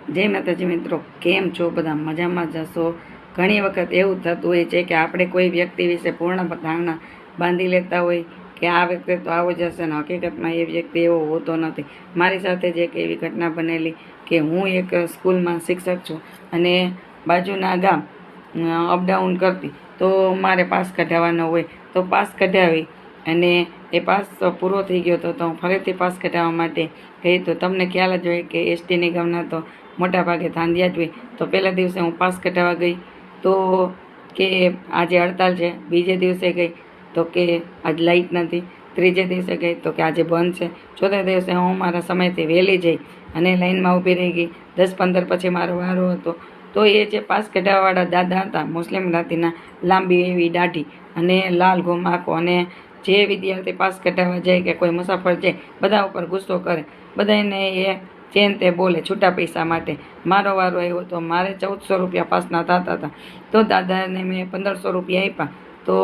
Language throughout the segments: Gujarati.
જય માતાજી મિત્રો, કેમ છો બધા? મજામાં જશો? ઘણી વખત એવું થતું હોય છે કે આપણે કોઈ વ્યક્તિ વિશે પૂર્ણ ધારણા બાંધી લેતા હોય કે આ વ્યક્તિ તો આવો જ હશે ને હકીકતમાં એ વ્યક્તિ એવો હોતો નથી. મારી સાથે જ એક એવી ઘટના બનેલી કે હું એક સ્કૂલમાં શિક્ષક છું અને બાજુના ગામ અપડાઉન કરતી, તો મારે પાસ કઢાવવાનો હોય તો પાસ કઢાવી અને એ પાસ પૂરો થઈ ગયો તો હું ફરીથી પાસ કઢાવવા માટે ગઈ. તો તમને ખ્યાલ જ હોય કે એસટી નિગમના તો મોટા ભાગે ધાંધિયા જ હોય. તો પહેલા દિવસે હું પાસ કઢાવવા ગઈ તો કે આજે હડતાલ છે. બીજે દિવસે ગઈ તો કે આજ લાઇટ નથી. ત્રીજે દિવસે ગઈ તો કે આજે બંધ છે. ચોથા દિવસે હું મારા સમયથી વહેલી જઈ અને લાઇનમાં ઊભી રહી ગઈ. 10-15 પછી મારો વારો હતો. તો એ જે પાસ કઢાવવાવાળા દાદા હતા, મુસ્લિમ જ્ઞાતિના, લાંબી એવી દાઢી અને લાલ ઘૂમ આંખો, અને જે વિદ્યાર્થી પાસ કઢાવવા જાય કે કોઈ મુસાફર જાય બધા ઉપર ગુસ્સો કરે, બધાને એ ચેન તે બોલે છૂટા પૈસા માટે. મારો વારો આવ્યો તો મારે 1400 રૂપિયા પાસના થતા હતા. તો દાદાને મેં 1500 રૂપિયા આપ્યા. તો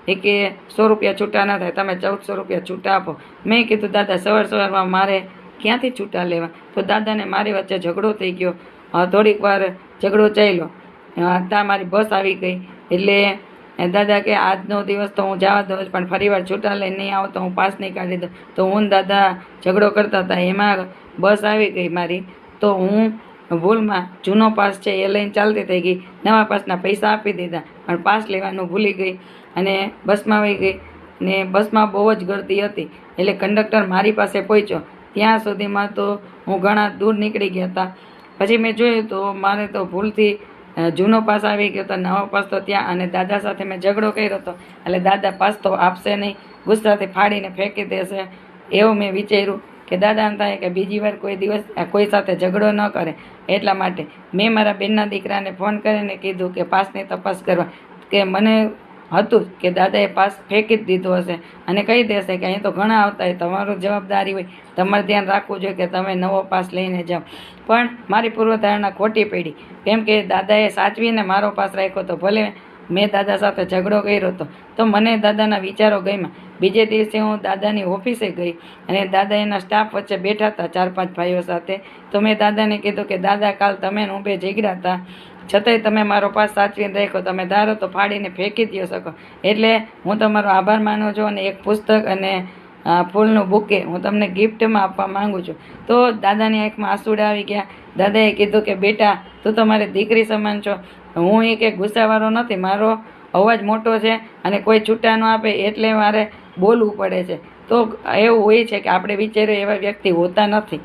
એ કે 100 રૂપિયા છૂટા ના થાય, તમે 1400 રૂપિયા છૂટા આપો. મેં કીધું દાદા સવારમાં મારે ક્યાંથી છૂટા લેવા? તો દાદાને મારી વચ્ચે ઝઘડો થઈ ગયો. થોડીક વાર ઝઘડો ચાલ્યો, ત્યાં મારી બસ આવી ગઈ. એટલે દાદા કે આજનો દિવસ તો હું જવા દઉં, પણ ફરીવાર છૂટા લઈને નહીં આવો તો હું પાસ નહીં કાઢી દઉં. તો હું દાદા ઝઘડો કરતા હતા, એમાં બસ આવી ગઈ મારી. તો હું ભૂલમાં જૂનો પાસ છે એ લઈને ચાલતી થઈ ગઈ. નવા પાસના પૈસા આપી દીધા પણ પાસ લેવાનું ભૂલી ગઈ અને બસમાં આવી ગઈ. ને બસમાં બહુ જ ગળતી હતી એટલે કંડક્ટર મારી પાસે પહોંચ્યો. ત્યાં સુધીમાં તો હું ઘણા દૂર નીકળી ગયા હતા. પછી મેં જોયું તો મારે તો ભૂલથી જૂનો પાસ આવી ગયો હતો, નવો પાસ તો ત્યાં. અને દાદા સાથે મેં ઝઘડો કર્યો હતો એટલે દાદા પાસ તો આપશે નહીં, ગુસ્સાથી ફાડીને ફેંકી દેશે એવું મેં વિચાર્યું. કે દાદાને થાય કે બીજી વાર કોઈ દિવસ કોઈ સાથે ઝઘડો ન કરે. એટલા માટે મેં મારા બેનના દીકરાને ફોન કરીને કીધું કે પાસની તપાસ કરવા. કે મને હતું કે દાદાએ પાસ ફેંકી જ દીધો હશે અને કહી દેશે કે અહીં તો ઘણા આવતા હોય, તમારું જવાબદારી હોય, તમારે ધ્યાન રાખવું જોઈએ કે તમે નવો પાસ લઈને જાઓ. પણ મારી પૂર્વધારણા ખોટી પડી, કેમ કે દાદાએ સાચવીને મારો પાસ રાખ્યો હતો. ભલે મેં દાદા સાથે ઝઘડો કર્યો હતો તો મને દાદાના વિચારો ગમ્યા. બીજે દિવસે હું દાદાની ઓફિસે ગઈ અને દાદા એના સ્ટાફ વચ્ચે બેઠા હતા 4-5 ભાઈઓ સાથે. તો મેં દાદાને કીધું કે દાદા કાલ તમે હું બે ઝઘડ્યા હતા, છતાંય તમે મારો પાસ સાચવીને રાખ્યો, તમે ધારો તો ફાડીને ફેંકી દો શકો. એટલે હું તમારો આભાર માનું છું અને એક પુસ્તક અને ફૂલનું બુકે હું તમને ગિફ્ટમાં આપવા માંગુ છું. તો દાદાની આંખમાં આંસુડા આવી ગયા. દાદાએ કીધું કે બેટા તું તો મારી દીકરી સમાન છો, હું એ કે ગુસ્સાવાળો નથી, મારો અવાજ મોટો છે અને કોઈ છૂટા ન આપે એટલે મારે બોલવું પડે છે. તો એવું હોય છે કે આપણે વિચારીએ એવા વ્યક્તિ હોતા નથી.